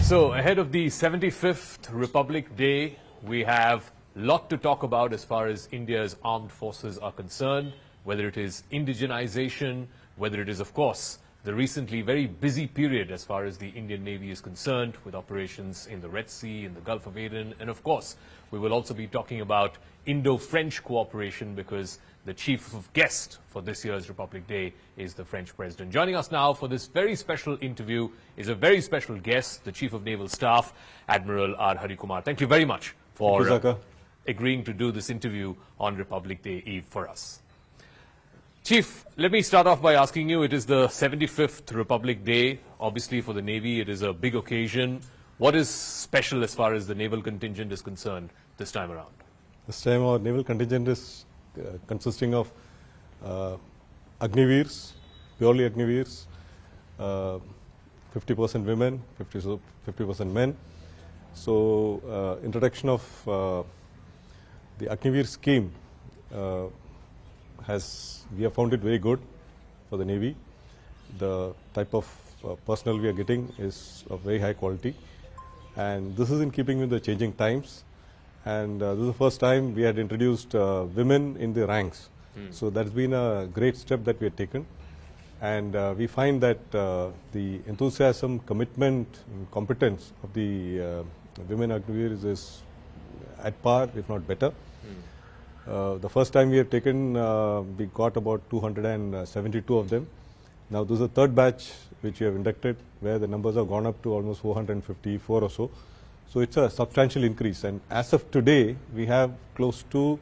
So, ahead of the 75th Republic Day, we have a lot to talk about as far as India's armed forces are concerned, whether it is indigenization, whether it is, of course, the recently very busy period as far as the Indian Navy is concerned, with operations in the Red Sea, in the Gulf of Aden, and of course, we will also be talking about Indo-French cooperation, because the chief of guest for this year's Republic Day is the French President. Joining us now for this very special interview is a very special guest, the Chief of Naval Staff, Admiral R Hari Kumar. Thank you very much for agreeing to do this interview on Republic Day Eve for us. Chief, let me start off by asking you, it is the 75th Republic Day. Obviously, for the Navy, it is a big occasion. What is special as far as the naval contingent is concerned this time around? This time our naval contingent is consisting of Agniveers, purely Agniveers, 50% women, 50% men. So introduction of the Agniveer scheme we have found it very good for the Navy. The type of personnel we are getting is of very high quality, and this is in keeping with the changing times. And this is the first time we had introduced women in the ranks. So that's been a great step that we have taken. And we find that the enthusiasm, commitment, and competence of the women Agniveers is at par, if not better. The first time we have taken, we got about 272 of them. Now this is the third batch which we have inducted, where the numbers have gone up to almost 454 or so. So it's a substantial increase, and as of today, we have close to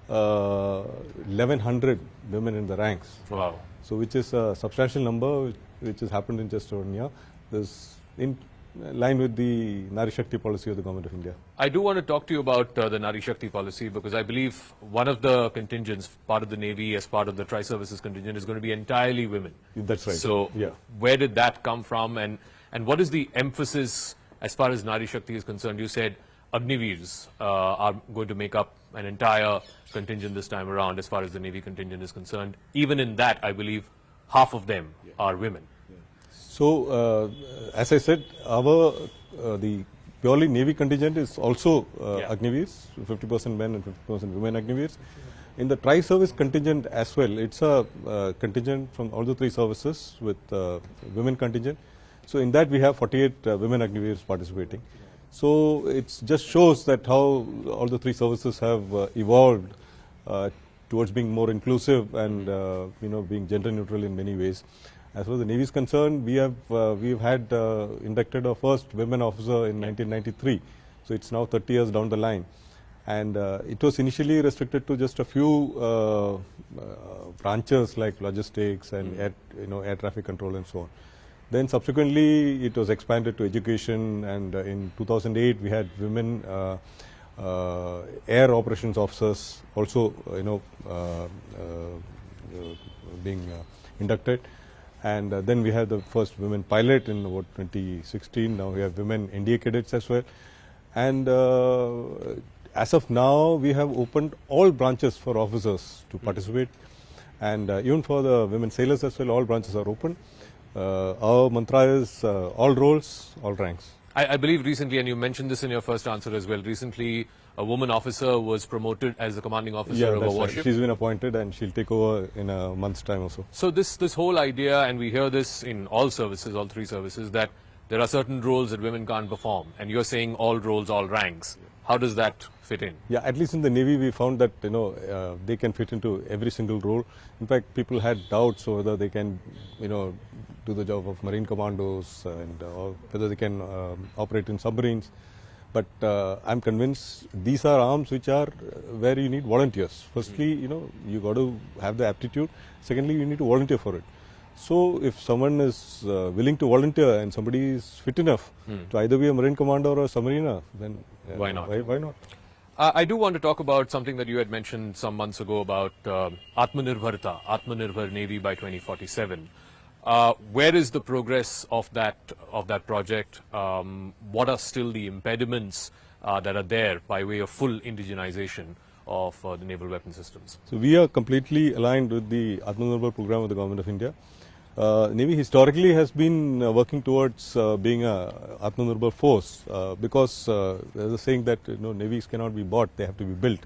1,100 women in the ranks. Wow. So which is a substantial number, which has happened in just 1 year. This is in line with the Nari Shakti policy of the Government of India. I do want to talk to you about the Nari Shakti policy, because I believe one of the contingents, part of the Navy as part of the Tri-Services contingent, is going to be entirely women. That's right. So yeah. Where did that come from, and what is the emphasis as far as Nari Shakti is concerned? You said Agniveers are going to make up an entire contingent this time around as far as the Navy contingent is concerned. Even in that, I believe half of them are women. So, as I said, the purely Navy contingent is also Agniveers, 50% men and 50% women Agniveers. In the Tri-Service contingent as well, it's a contingent from all the three services with women contingent. So in that we have 48 women Agniveers participating. So it just shows that how all the three services have evolved towards being more inclusive and being gender neutral in many ways. As far as the Navy is concerned, we've had inducted our first women officer in 1993. So it's now 30 years down the line, and it was initially restricted to just a few branches like logistics and air traffic control and so on. Then subsequently it was expanded to education, and in 2008 we had women air operations officers also being inducted. And then we had the first women pilot in about 2016. Now we have women NDA cadets as well. And as of now, we have opened all branches for officers to participate. And even for the women sailors as well, all branches are open. Our mantra is all roles, all ranks. I believe recently, and you mentioned this in your first answer as well, recently a woman officer was promoted as the commanding officer of a warship. Right. She's been appointed, and she'll take over in a month's time or so. So this whole idea, and we hear this in all services, all three services, that there are certain roles that women can't perform, and you're saying all roles, all ranks. How does that fit in? Yeah, at least in the Navy we found that they can fit into every single role. In fact, people had doubts whether they can do the job of marine commandos and or whether they can operate in submarines. But I'm convinced these are arms which are where you need volunteers. Firstly, you got to have the aptitude. Secondly, you need to volunteer for it. So if someone is willing to volunteer and somebody is fit enough to either be a marine commander or a submariner, then why not? Why not? I do want to talk about something that you had mentioned some months ago about Atmanirbharta Navy by 2047. Where is the progress of that project? What are still the impediments that are there by way of full indigenization of the naval weapon systems? So we are completely aligned with the Atmanirbhar program of the Government of India. Navy historically has been working towards being a Atmanirbhar force because there's a saying that navies cannot be bought; they have to be built.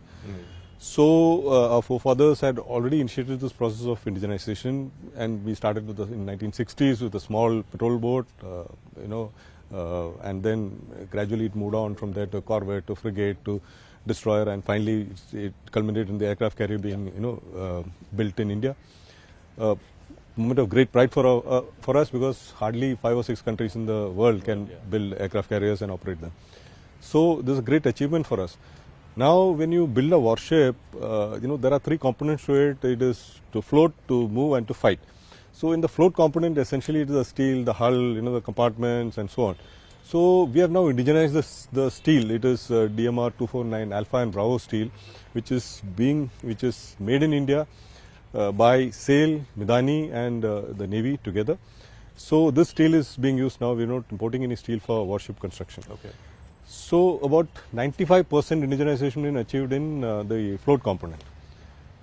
So our forefathers had already initiated this process of indigenization, and we started with in 1960s with a small patrol boat, and then gradually it moved on from there to corvette, to frigate, to destroyer, and finally it culminated in the aircraft carrier being built in India. Moment of great pride for us because hardly 5 or 6 countries in the world can build aircraft carriers and operate them. So this is a great achievement for us. Now, when you build a warship, there are 3 components to it. It is to float, to move, and to fight. So in the float component, essentially it is the steel, the hull, the compartments, and so on. So we have now indigenized the steel. It is DMR 249 Alpha and Bravo steel, which is made in India by SAIL, Midani, and the Navy together. So this steel is being used now. We are not importing any steel for warship construction. Okay. So about 95% indigenization been achieved in the float component.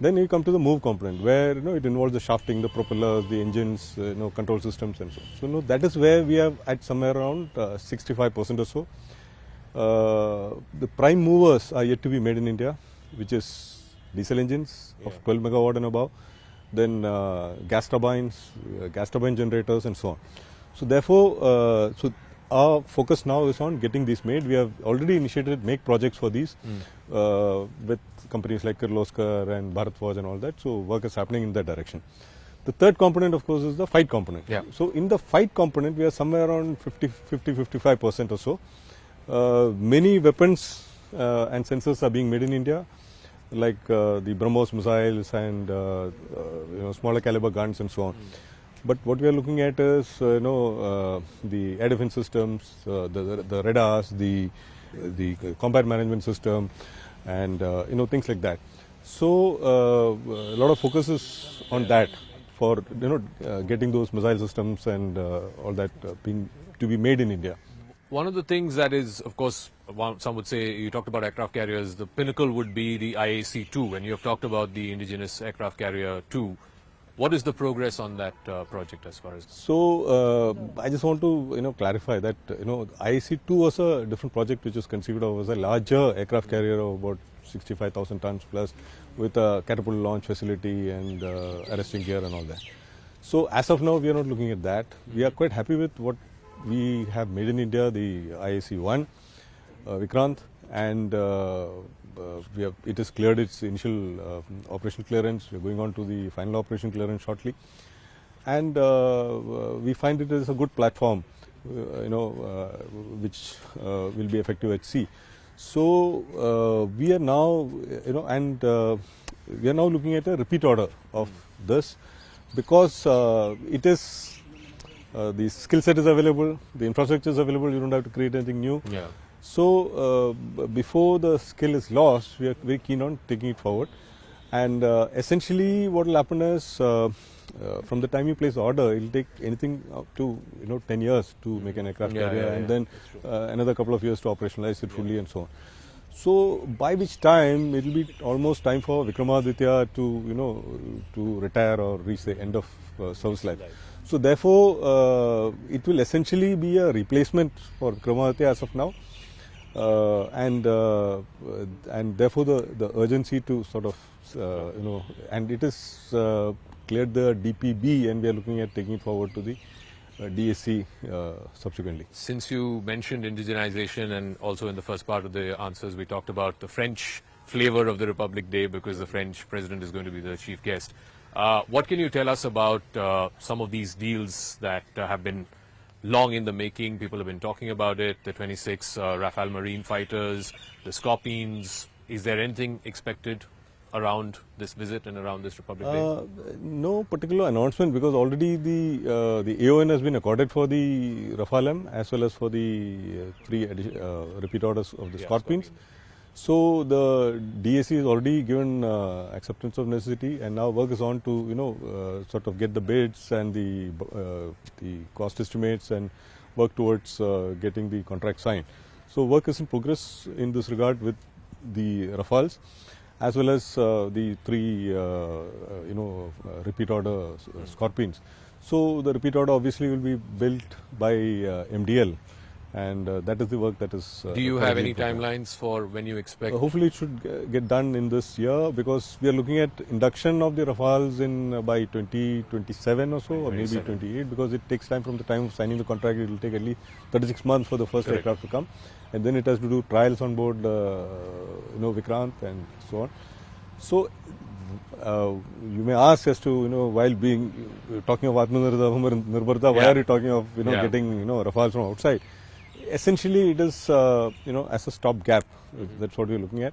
Then you come to the move component, where it involves the shafting, the propellers, the engines, control systems, and so on. So that is where we are at somewhere around 65% or so. The prime movers are yet to be made in India, which is diesel engines of 12 megawatt and above, then gas turbine generators, and so on. So therefore, our focus now is on getting these made. We have already initiated make projects for these with companies like Kirloskar and Bharat Forge and all that. So work is happening in that direction. The third component, of course, is the fight component. Yeah. So in the fight component, we are somewhere around 55% or so. Many weapons and sensors are being made in India, like the BrahMos missiles and smaller caliber guns and so on. But what we are looking at is the air defense systems, the radars, the combat management system, and things like that. So a lot of focus is on that for getting those missile systems and all that to be made in India. One of the things that is, of course, some would say, you talked about aircraft carriers, the pinnacle would be the IAC-2, and you have talked about the indigenous aircraft carrier 2. What is the progress on that project as far as? So I just want to clarify that IAC-2 was a different project which was conceived of as a larger aircraft carrier of about 65,000 tons plus, with a catapult launch facility and arresting gear and all that. So as of now, we are not looking at that. We are quite happy with what we have made in India, the IAC-1 Vikrant, and it has cleared its initial operational clearance. We are going on to the final operation clearance shortly, and we find it is a good platform, which will be effective at sea. So we are now, we are now looking at a repeat order of this, because it is the skill set is available, the infrastructure is available. You don't have to create anything new. Yeah. So before the skill is lost, we are very keen on taking it forward. And essentially, what will happen is, from the time you place the order, it will take anything up to 10 years to make an aircraft carrier, and then another couple of years to operationalize it fully, and so on. So by which time it will be almost time for Vikramaditya to retire or reach the end of service life. So therefore, it will essentially be a replacement for Vikramaditya as of now. And therefore the urgency to sort of and it is cleared the DPB, and we are looking at taking it forward to the DSC subsequently. Since you mentioned indigenization, and also in the first part of the answers we talked about the French flavor of the Republic Day, because the French president is going to be the chief guest. What can you tell us about some of these deals that have been long in the making? People have been talking about it, the 26 Rafale Marine fighters, the Scorpions. Is there anything expected around this visit and around this Republic Day? No particular announcement, because already the AON has been accorded for the Rafale M as well as for the 3 repeat orders of the Scorpions. So the DSC has already given acceptance of necessity, and now work is on to sort of get the bids and the cost estimates and work towards getting the contract signed. So work is in progress in this regard with the Rafales as well as the 3 repeat order Scorpions. So the repeat order obviously will be built by MDL, and that is the work that is. Do you have any timelines for when you expect? Hopefully it should get done in this year, because we are looking at induction of the Rafales in by 2027 or so, or maybe 28, because it takes time from the time of signing the contract. It will take at least 36 months for the first aircraft to come, and then it has to do trials on board, Vikrant and so on. So you may ask as to, while talking of Atmanirbharta, why are you talking of, getting, Rafales from outside? Essentially, it is, as a stopgap. That's what we're looking at.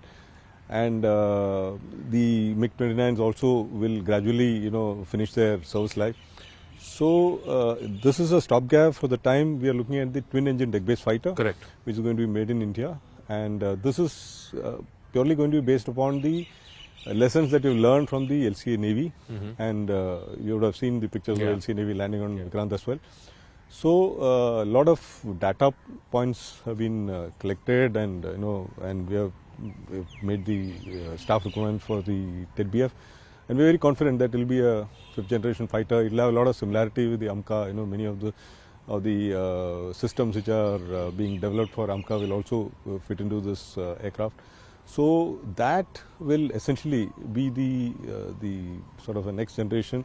And the MiG-29s also will gradually, finish their service life. So this is a stopgap for the time we are looking at the twin-engine deck-based fighter, correct, which is going to be made in India. And this is purely going to be based upon the lessons that you've learned from the LCA Navy, and you would have seen the pictures of LCA Navy landing on Vikrant as well. So a lot of data points have been collected, and and we have made the staff requirement for the TEDBF, and we're very confident that it will be a fifth generation fighter. It will have a lot of similarity with the AMCA. Many of the systems which are being developed for AMCA will also fit into this aircraft. So that will essentially be the sort of a next generation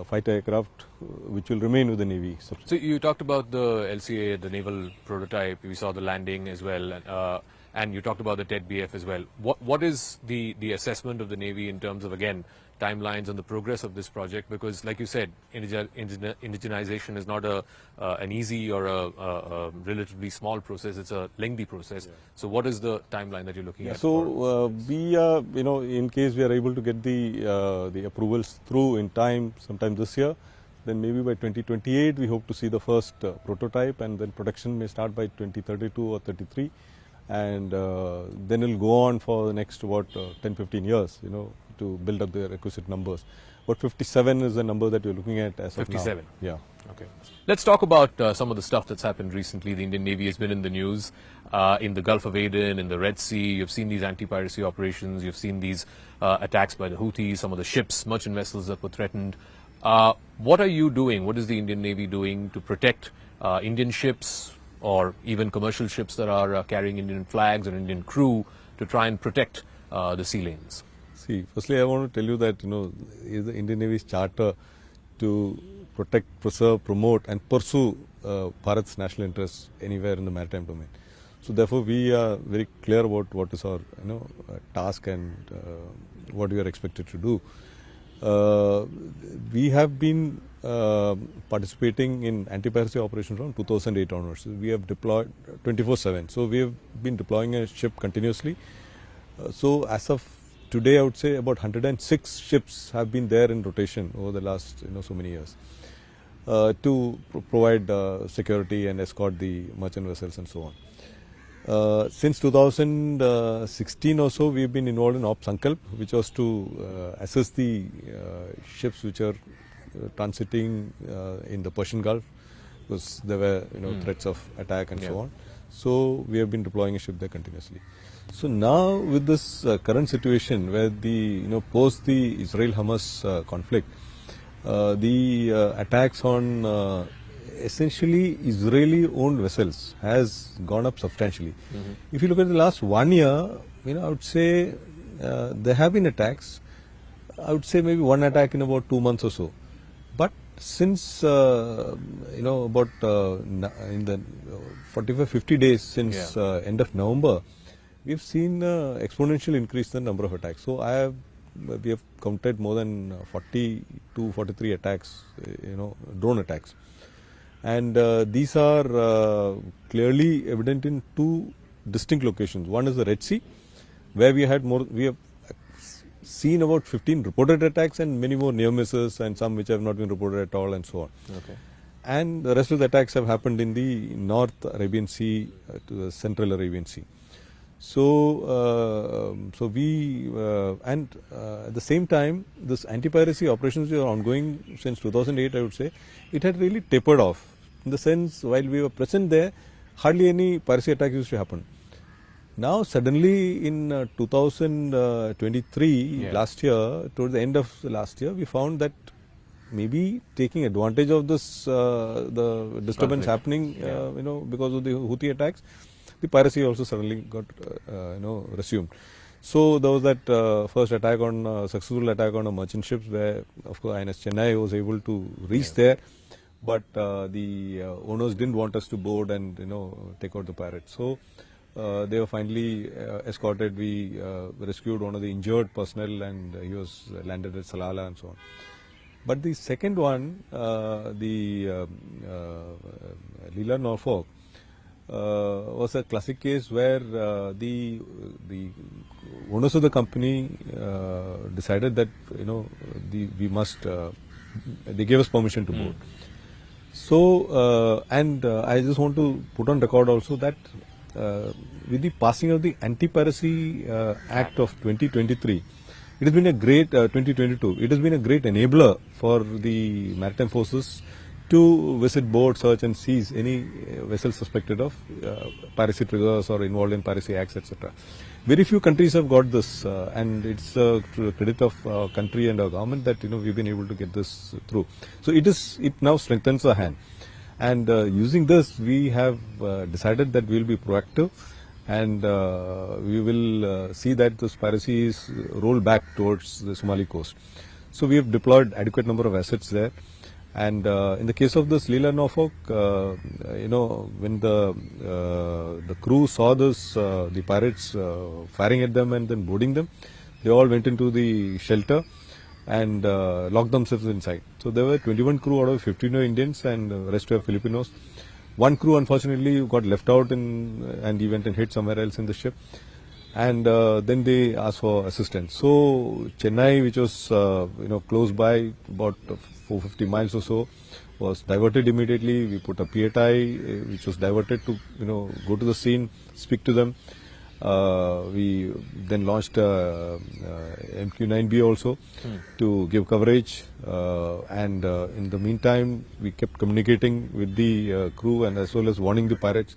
fighter aircraft, which will remain with the Navy. So you talked about the LCA, the naval prototype. We saw the landing as well, and you talked about the TEDBF as well. What is the assessment of the Navy in terms of, again, timelines on the progress of this project? Because, like you said, indigenization is not an easy or a relatively small process. It's a lengthy process. So what is the timeline that you're looking at? So we are, in case we are able to get the approvals through in time, sometime this year, then maybe by 2028 we hope to see the first prototype, and then production may start by 2032 or 33, and then it will go on for the next 10-15 years, to build up the requisite numbers. But 57 is the number that you're looking at as 57. Of now. Yeah. Okay. Let's talk about some of the stuff that's happened recently. The Indian Navy has been in the news in the Gulf of Aden, in the Red Sea. You've seen these anti-piracy operations. You've seen these attacks by the Houthis, some of the ships, merchant vessels that were threatened. What are you doing? What is the Indian Navy doing to protect Indian ships, or even commercial ships that are carrying Indian flags or Indian crew, to try and protect the sea lanes? See, firstly, I want to tell you that, is the Indian Navy's charter to protect, preserve, promote and pursue Bharat's national interests anywhere in the maritime domain. So therefore, we are very clear about what is our, task and what we are expected to do. We have been participating in anti-piracy operations from 2008 onwards. We have deployed 24/7. So we have been deploying a ship continuously. So as of today, I would say about 106 ships have been there in rotation over the last so many years to provide security and escort the merchant vessels and so on. Since 2016 or so, we have been involved in Op Sankalp, which was to assess the ships which are transiting in the Persian Gulf, because there were threats of attack and so on. So we have been deploying a ship there continuously. So now with this current situation where the post the Israel-Hamas conflict, the attacks on essentially Israeli-owned vessels has gone up substantially. If you look at the last 1 year, I would say there have been attacks. I would say maybe one attack in about 2 months or so. But since about in the 45-50 days since end of November, we've seen exponential increase in the number of attacks. So we have counted more than 40 to 43 attacks, drone attacks. And these are clearly evident in two distinct locations. One is the Red Sea, where we have seen about 15 reported attacks and many more near misses, and some which have not been reported at all, and so on. Okay. And the rest of the attacks have happened in the North Arabian Sea to the Central Arabian Sea. So, at the same time, this anti-piracy operations are ongoing since 2008, I would say. It had really tapered off. In the sense, while we were present there, hardly any piracy attacks used to happen. Now, suddenly in 2023, last year, towards the end of the last year, we found that maybe taking advantage of this the disturbance Conflict. happening, because of the Houthi attacks, the piracy also suddenly got resumed. So there was that first attack on successful attack on a merchant ships where, of course, INS Chennai was able to reach there, but the owners didn't want us to board and take out the pirates. So they were finally escorted. We rescued one of the injured personnel, and he was landed at Salalah and so on. But the second one, the Lila Norfolk, was a classic case where the owners of the company decided that we must. They gave us permission to board. So and I just want to put on record also that with the passing of the Anti-Piracy Act of 2023, it has been a great 2022. It has been a great enabler for the maritime forces to visit, board, search, and seize any vessel suspected of piracy triggers or involved in piracy acts, etc. Very few countries have got this, and it's to the credit of our country and our government that we've been able to get this through. So it now strengthens our hand, and using this we have decided that we will be proactive, and we will see that this piracy is rolled back towards the Somali coast. So we have deployed adequate number of assets there. And in the case of this Lila Norfolk, when the crew saw this, the pirates firing at them and then boarding them, they all went into the shelter and locked themselves inside. So there were 21 crew out of 15 Indians, and the rest were Filipinos. One crew unfortunately got left out and he went and hid somewhere else in the ship. And then they asked for assistance. So Chennai, which was close by, about 450 miles or so, was diverted immediately. We put a PATI, which was diverted to go to the scene, speak to them. We then launched MQ-9B also to give coverage, and in the meantime we kept communicating with the crew and as well as warning the pirates.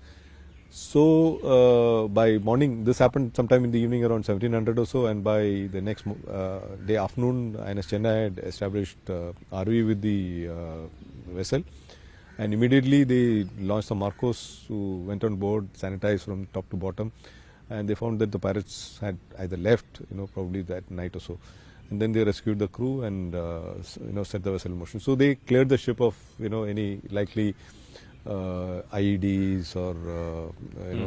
So by morning, this happened sometime in the evening around 1700 or so, and by the next day afternoon, INS Chennai had established RV with the vessel, and immediately they launched some Marcos who went on board, sanitized from top to bottom, and they found that the pirates had either left, probably that night or so, and then they rescued the crew and set the vessel in motion. So they cleared the ship of any likely IEDs or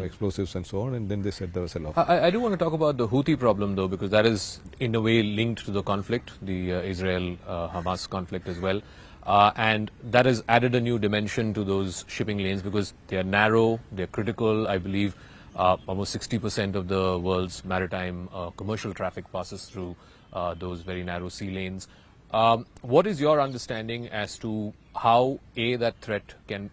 explosives and so on, and then they set the vessel off. I do want to talk about the Houthi problem, though, because that is in a way linked to the conflict, the Israel-Hamas conflict as well, and that has added a new dimension to those shipping lanes because they are narrow, they are critical. I believe almost 60% of the world's maritime commercial traffic passes through those very narrow sea lanes. What is your understanding as to how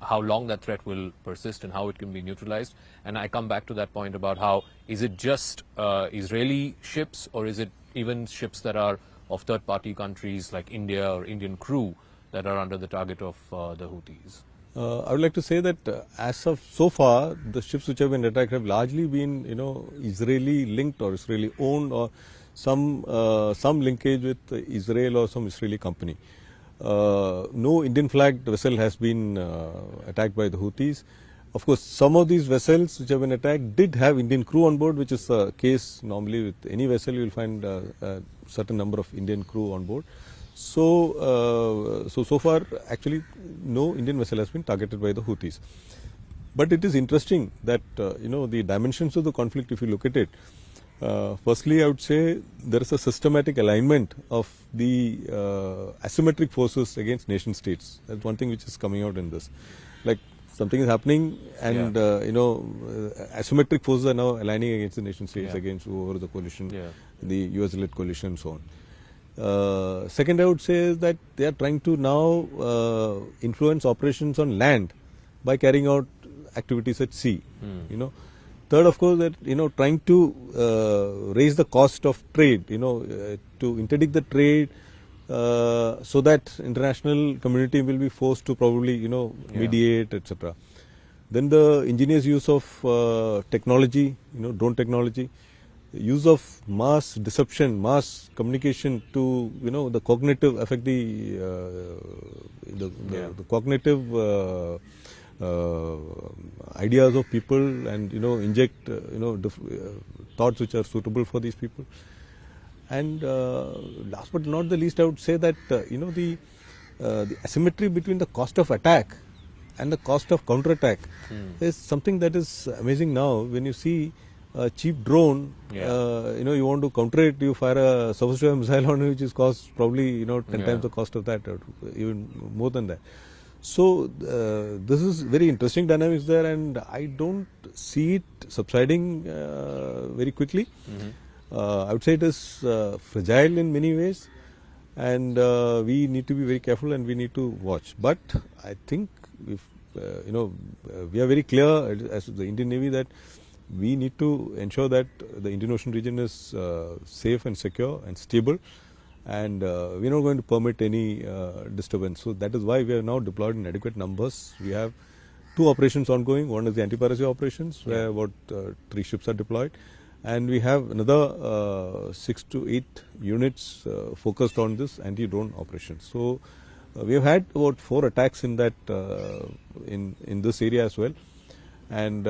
how long that threat will persist and how it can be neutralized? And I come back to that point about how is it just Israeli ships, or is it even ships that are of third-party countries like India or Indian crew that are under the target of the Houthis? I would like to say that as of so far, the ships which have been attacked have largely been Israeli linked or Israeli owned, or some linkage with Israel or some Israeli company. No Indian flagged vessel has been attacked by the Houthis. Of course, some of these vessels which have been attacked did have Indian crew on board, which is the case normally with any vessel. You will find a certain number of Indian crew on board. So far, actually, no Indian vessel has been targeted by the Houthis. But it is interesting that the dimensions of the conflict, if you look at it. Firstly, I would say there is a systematic alignment of the asymmetric forces against nation states. That's one thing which is coming out in this. Like something is happening, and asymmetric forces are now aligning against the nation states, against over the coalition, the US-led coalition, and so on. Second, I would say is that they are trying to now influence operations on land by carrying out activities at sea. Third, of course, that trying to raise the cost of trade, to interdict the trade, so that international community will be forced to probably mediate, etc. Then the ingenious use of technology, drone technology, use of mass deception, mass communication to the cognitive affect the cognitive ideas of people, and inject thoughts which are suitable for these people. And last but not the least, I would say that the asymmetry between the cost of attack and the cost of counter-attack is something that is amazing now. When you see a cheap drone, you want to counter it, you fire a surface-to-air missile on it, which is cost probably 10 times the cost of that, or even more than that. So this is very interesting dynamics there, and I don't see it subsiding very quickly. I would say it is fragile in many ways, and we need to be very careful and we need to watch. But I think if we are very clear as the Indian Navy that we need to ensure that the Indian Ocean region is safe and secure and stable, and we are not going to permit any disturbance. So that is why we are now deployed in adequate numbers. We have 2 operations ongoing. One is the anti-piracy operations, where about 3 ships are deployed, and we have another 6 to 8 units focused on this anti-drone operation. So we have had about 4 attacks in that in this area as well, and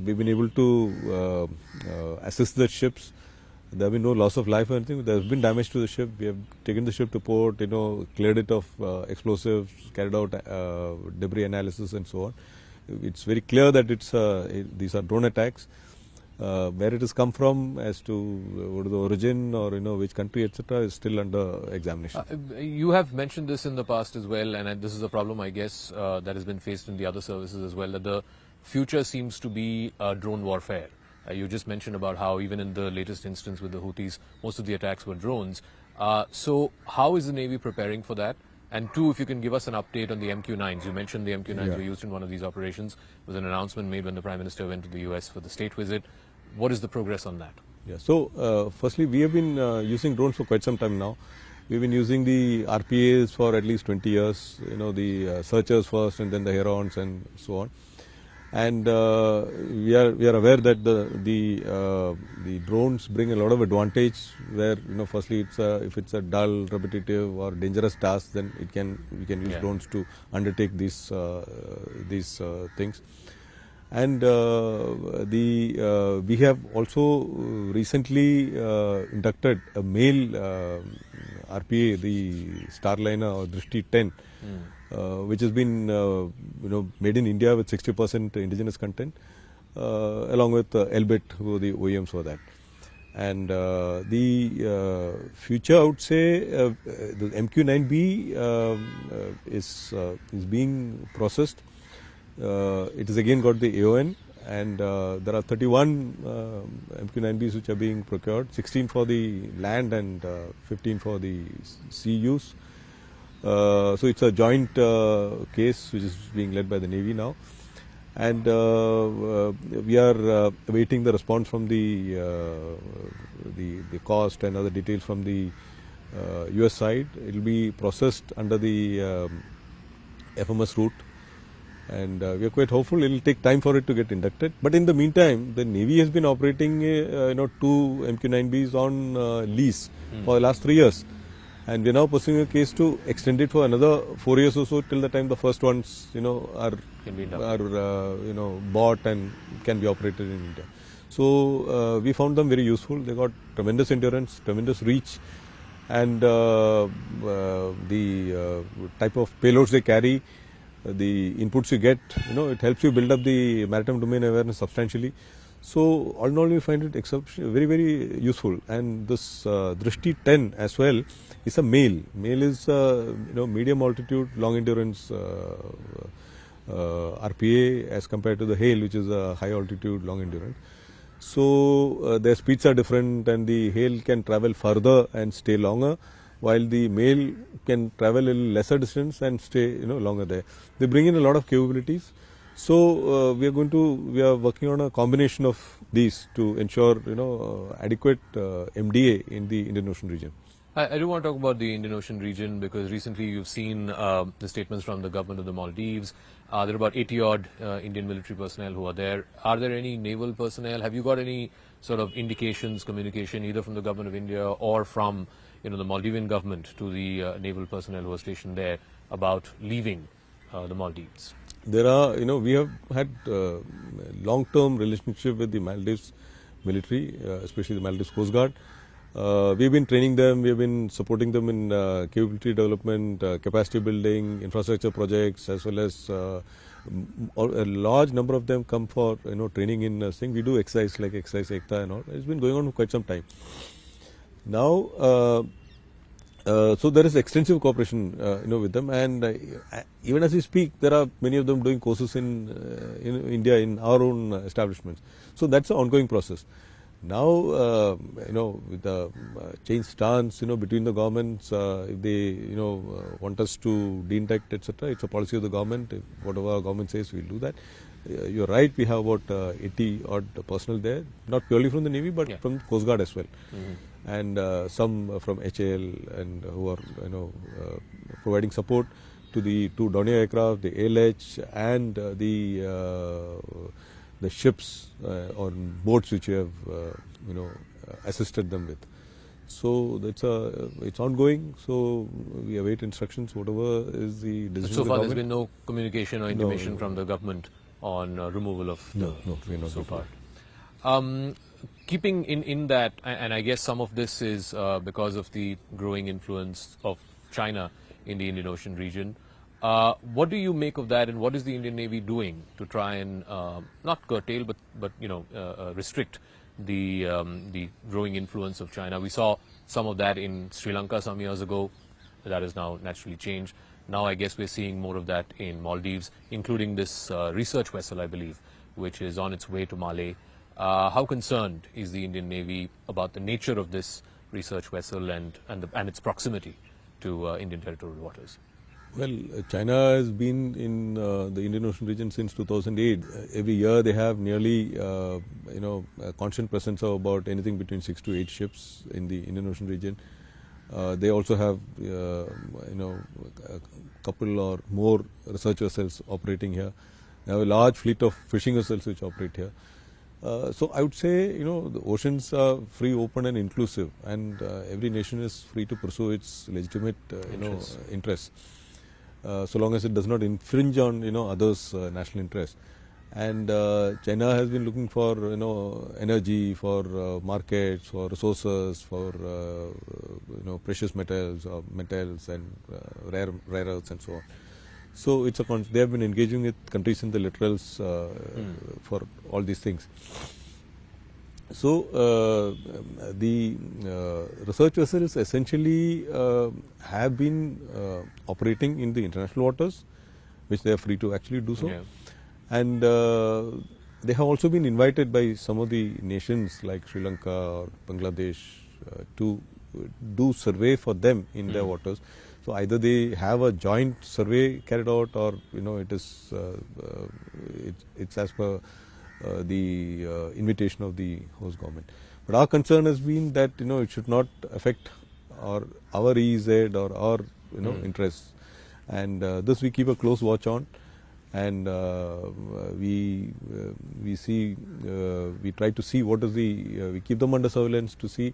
we've been able to assist the ships. There have been no loss of life or anything. There has been damage to the ship. We have taken the ship to port, cleared it of explosives, carried out debris analysis and so on. It's very clear that these are drone attacks. Where it has come from, as to what is the origin or which country, etc., is still under examination. You have mentioned this in the past as well, and this is a problem, I guess, that has been faced in the other services as well, that the future seems to be drone warfare. You just mentioned about how even in the latest instance with the Houthis, most of the attacks were drones. So how is the Navy preparing for that? And 2, if you can give us an update on the MQ-9s. You mentioned the MQ-9s were used in one of these operations. There was an announcement made when the Prime Minister went to the US for the state visit. What is the progress on that? Yeah. So firstly, we have been using drones for quite some time now. We've been using the RPAs for at least 20 years, the searchers first and then the Herons and so on. And we are aware that the drones bring a lot of advantage where, firstly, if it's a dull, repetitive or dangerous task, then we can use drones to undertake these things. And we have also recently inducted a male RPA, the Starliner or Drishti 10, which has been made in India with 60% indigenous content, along with Elbit, who are the OEMs for that. And the future, I would say, the MQ-9B is being processed. It has again got the AON, and there are 31 MQ-9Bs which are being procured, 16 for the land and 15 for the sea use. So it's a joint case which is being led by the Navy now, and we are awaiting the response from the cost and other details from the US side. It will be processed under the FMS route, and we are quite hopeful. It will take time for it to get inducted. But in the meantime, the Navy has been operating 2 MQ-9Bs on lease for the last 3 years. And we are now pursuing a case to extend it for another 4 years or so, till the time the first ones, are bought and can be operated in India. So we found them very useful. They got tremendous endurance, tremendous reach, and the type of payloads they carry, the inputs you get, it helps you build up the maritime domain awareness substantially. So all in all, we find it very, very useful. And this Drishti 10 as well is a male. Male is medium altitude, long endurance RPA as compared to the Hail, which is a high altitude, long endurance. So their speeds are different, and the Hail can travel further and stay longer, while the male can travel a little lesser distance and stay longer there. They bring in a lot of capabilities. So we are working on a combination of these to ensure adequate MDA in the Indian Ocean region. I do want to talk about the Indian Ocean region because recently you've seen the statements from the government of the Maldives. There are about 80-odd Indian military personnel who are there. Are there any naval personnel? Have you got any sort of indications, communication, either from the government of India or from the Maldivian government to the naval personnel who are stationed there about leaving the Maldives? There are, we have had long-term relationship with the Maldives military, especially the Maldives Coast Guard. We've been training them, we've been supporting them in capability development, capacity building, infrastructure projects, as well as a large number of them come for training in thing. We do exercise like exercise Ekta and all. It's been going on for quite some time. Now, so there is extensive cooperation, with them, and even as we speak, there are many of them doing courses in India in our own establishments. So that's an ongoing process. Now, with the change stance, between the governments, if they, want us to de-intact, etc., it's a policy of the government. If whatever our government says, we'll do that. You're right. We have about 80 odd personnel there, not purely from the Navy, but from Coast Guard as well, and some from HAL, and who are, providing support to the two Dornier aircraft, the ALH, and the ships on boats which we have, assisted them with. So it's ongoing. So we await instructions, whatever is the decision. So of the far, government. there's been no communication or intimation from the government on removal of No, we're not so so far. Keeping in that, and I guess some of this is because of the growing influence of China in the Indian Ocean region. What do you make of that, and what is the Indian Navy doing to try and not curtail, but restrict the growing influence of China? We saw some of that in Sri Lanka some years ago. That has now naturally changed. Now I guess we're seeing more of that in Maldives, including this research vessel, I believe, which is on its way to Malé. How concerned is the Indian Navy about the nature of this research vessel and its proximity to Indian territorial waters? Well, China has been in the Indian Ocean region since 2008. Every year they have nearly, a constant presence of about anything between 6 to 8 ships in the Indian Ocean region. They also have, a couple or more research vessels operating here. They have a large fleet of fishing vessels which operate here. So I would say, the oceans are free, open and inclusive, and every nation is free to pursue its legitimate, interests. So long as it does not infringe on others' national interests. And China has been looking for energy, for markets, for resources, for precious metals or metals and rare earths and so on. So it's they have been engaging with countries in the littorals for all these things. So the research vessels essentially have been operating in the international waters, which they are free to actually do so. Yeah. And they have also been invited by some of the nations like Sri Lanka or Bangladesh to do survey for them in their waters. So either they have a joint survey carried out, or it is it's as per the invitation of the host government. But our concern has been that it should not affect our EEZ or our interests, and this we keep a close watch on, and we try to see what is we keep them under surveillance to see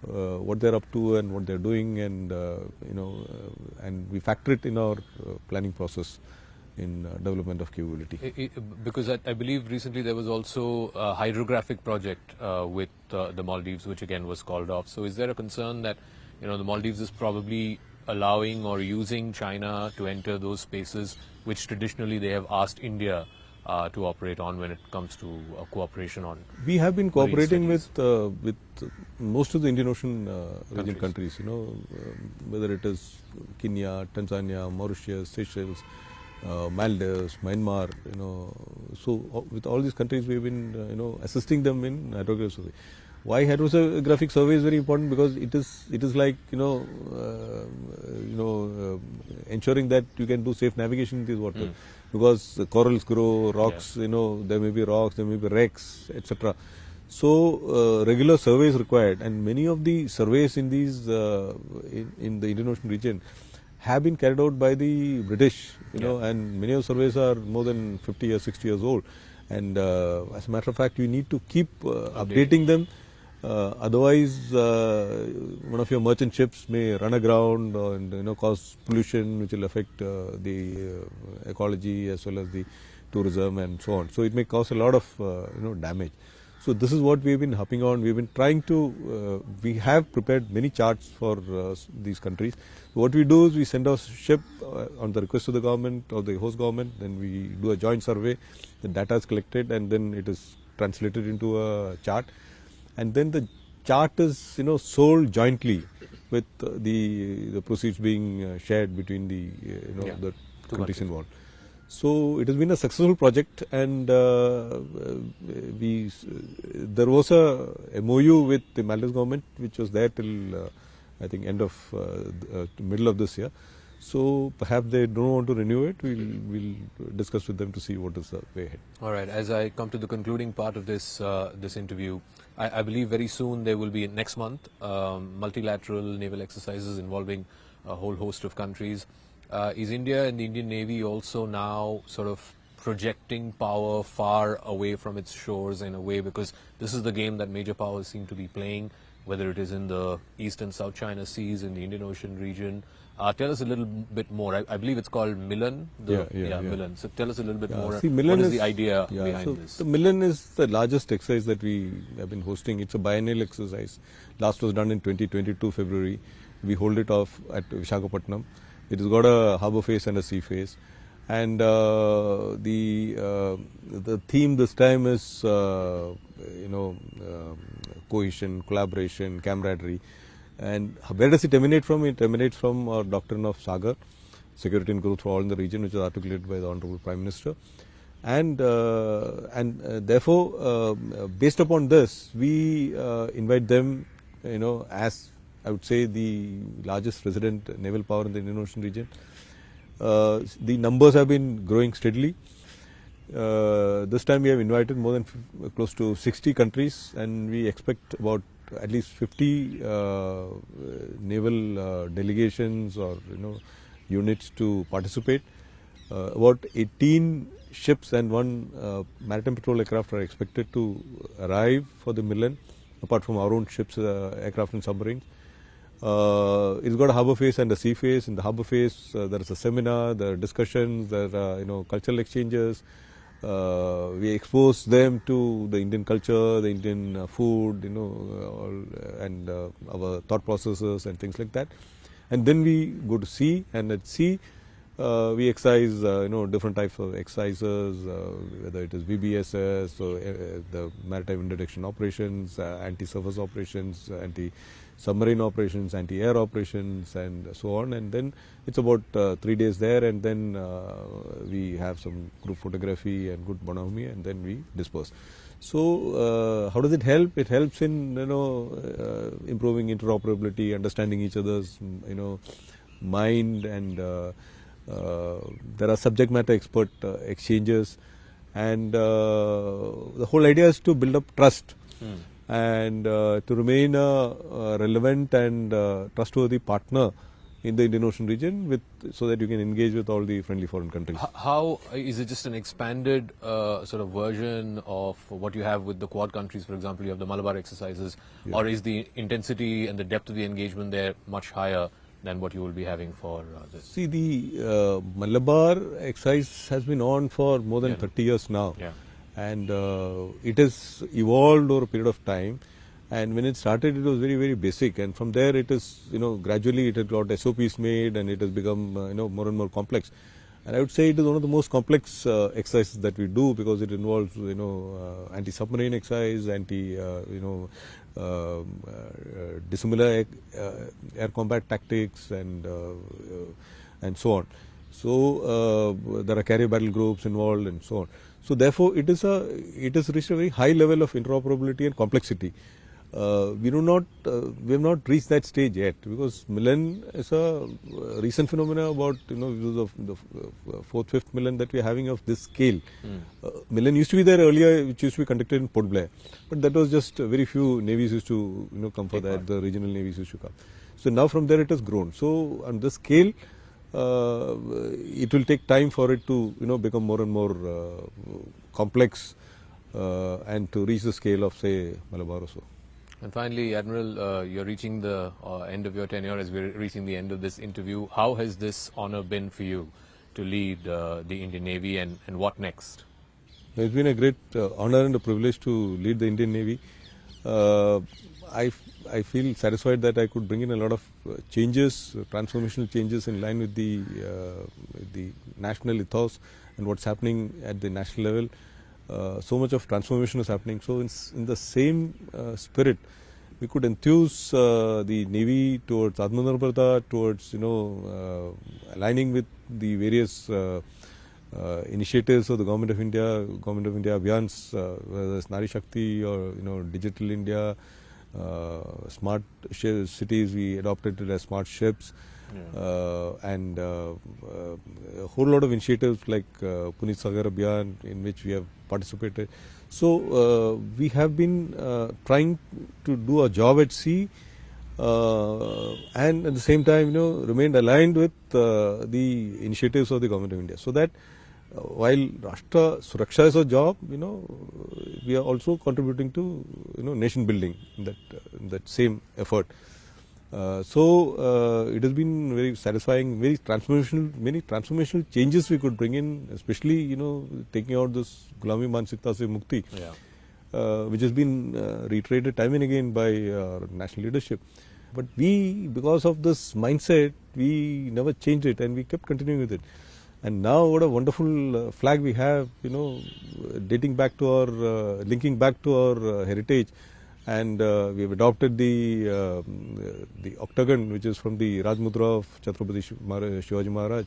what they're up to and what they're doing, and and we factor it in our planning process in development of capability. Because I believe recently there was also a hydrographic project with the Maldives, which again was called off. So is there a concern that the Maldives is probably allowing or using China to enter those spaces which traditionally they have asked India to operate on when it comes to cooperation on? We have been cooperating with most of the Indian Ocean region countries, whether it is Kenya, Tanzania, Mauritius, Seychelles, Maldives, Myanmar, so with all these countries we have been, assisting them in hydrographic survey. Why hydrographic survey is very important? Because it is like, ensuring that you can do safe navigation in these waters. Because the corals grow, rocks, there may be rocks, there may be wrecks, etc. So regular surveys required, and many of the surveys in these in the Indian Ocean region have been carried out by the British, and many of the surveys are more than 50 or 60 years old. And as a matter of fact, you need to keep updating them. Otherwise, one of your merchant ships may run aground and cause pollution, which will affect the ecology as well as the tourism and so on. So it may cause a lot of damage. So this is what we have been hopping on. We have been trying to. We have prepared many charts for these countries. So what we do is we send our ship on the request of the government or the host government. Then we do a joint survey. The data is collected and then it is translated into a chart. And then the chart is sold jointly with the proceeds being shared between the the countries involved. So it has been a successful project, and there was a MOU with the Maldives government which was there till I think end of middle of this year. So perhaps they don't want to renew it. We'll discuss with them to see what is the way ahead. All right. As I come to the concluding part of this this interview, I believe very soon there will be next month multilateral naval exercises involving a whole host of countries. Is India and the Indian Navy also now sort of projecting power far away from its shores in a way, because this is the game that major powers seem to be playing, whether it is in the East and South China Seas, in the Indian Ocean region. Tell us a little bit more. I believe it's called Milan. Milan. So tell us a little bit more. See, what is the idea behind this? The Milan is the largest exercise that we have been hosting. It's a biennial exercise. Last was done in 2022 February. We hold it off at Visakhapatnam. It has got a harbour phase and a sea phase, and the theme this time is cohesion, collaboration, camaraderie. And where does it emanate from? It emanates from our doctrine of Sagar, security and growth for all in the region, which is articulated by the Honourable Prime Minister. And therefore, based upon this, we invite them, as I would say the largest resident naval power in the Indian Ocean region. The numbers have been growing steadily. This time we have invited more than close to 60 countries, and we expect about at least 50 naval delegations or units to participate. About 18 ships and one maritime patrol aircraft are expected to arrive for the Milan, apart from our own ships, aircraft and submarines. It's got a harbour phase and a sea phase. In the harbour phase, there is a seminar, there are discussions, there are cultural exchanges. We expose them to the Indian culture, the Indian food, and our thought processes and things like that. And then we go to sea, and at sea we exercise different types of exercises, whether it is VBSS or the maritime interdiction operations, anti-surface operations, anti-submarine operations, anti-air operations, and so on. And then it's about 3 days there, and then we have some group photography and good bonhomie, and then we disperse. So how does it help? It helps in improving interoperability, understanding each other's mind, and there are subject matter expert exchanges, and the whole idea is to build up trust and to remain a relevant and trustworthy partner in the Indian Ocean region, so that you can engage with all the friendly foreign countries. How is it just an expanded sort of version of what you have with the Quad countries? For example, you have the Malabar exercises, or is the intensity and the depth of the engagement there much higher than what you will be having for this? See, the Malabar exercise has been on for more than 30 years now, and it has evolved over a period of time. And when it started, it was very, very basic, and from there it is, gradually it has got SOPs made, and it has become, more and more complex. And I would say it is one of the most complex exercises that we do, because it involves, anti-submarine exercise, dissimilar air combat tactics, and so on. So there are carrier battle groups involved, and so on. So therefore, it has reached a very high level of interoperability and complexity. we have not reached that stage yet, because Milan is a recent phenomena about, the fourth, fifth Milan that we are having of this scale. Milan used to be there earlier, which used to be conducted in Port Blair, but that was just very few navies used to come for that. The regional navies used to come. So now from there it has grown. So on this scale, it will take time for it to become more and more complex and to reach the scale of, say, Malabar or so. And finally, Admiral, you're reaching the end of your tenure as we're reaching the end of this interview. How has this honor been for you to lead the Indian Navy, and what next? It's been a great honor and a privilege to lead the Indian Navy. I feel satisfied that I could bring in a lot of changes, transformational changes in line with the national ethos and what's happening at the national level. So much of transformation is happening. So in the same spirit, we could enthuse the Navy towards Atmanirbharta, towards aligning with the various initiatives of the Government of India Abhiyans, whether it's Nari Shakti or Digital India, smart cities. We adopted it as smart ships. And a whole lot of initiatives like Puneet Sagar Abhiyan, in which we have participated. So we have been trying to do a job at sea, and at the same time remained aligned with the initiatives of the Government of India, so that while Rashtra Suraksha is a job, we are also contributing to nation building in that same effort. So it has been very satisfying, many transformational changes we could bring in, especially taking out this Gulami Mansikta se Mukti, which has been reiterated time and again by our national leadership. But we, because of this mindset, we never changed it and we kept continuing with it. And now what a wonderful flag we have, dating back to our, linking back to our heritage. And we have adopted the octagon, which is from the Rajmudra of Chhatrapati Shivaji Maharaj,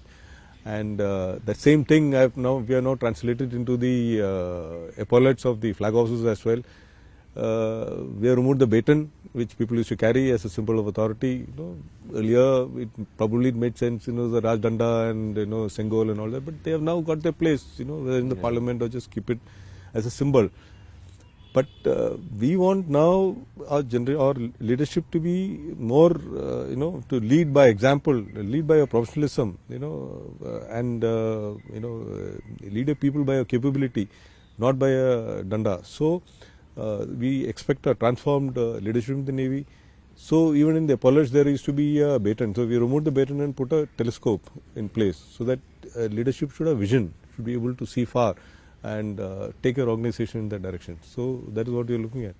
and that same thing we are now translated into the epaulets of the flag officers as well. We have removed the baton, which people used to carry as a symbol of authority. Earlier it probably made sense, the Raj Danda and Sengol and all that, but they have now got their place, whether in the parliament or just keep it as a symbol. But we want now our leadership to be more, to lead by example, lead by a professionalism, and lead a people by a capability, not by a danda. So we expect a transformed leadership in the Navy. So even in the epaulets there used to be a baton. So we removed the baton and put a telescope in place, so that leadership should have vision, should be able to see far and take your organization in that direction. So that is what we are looking at.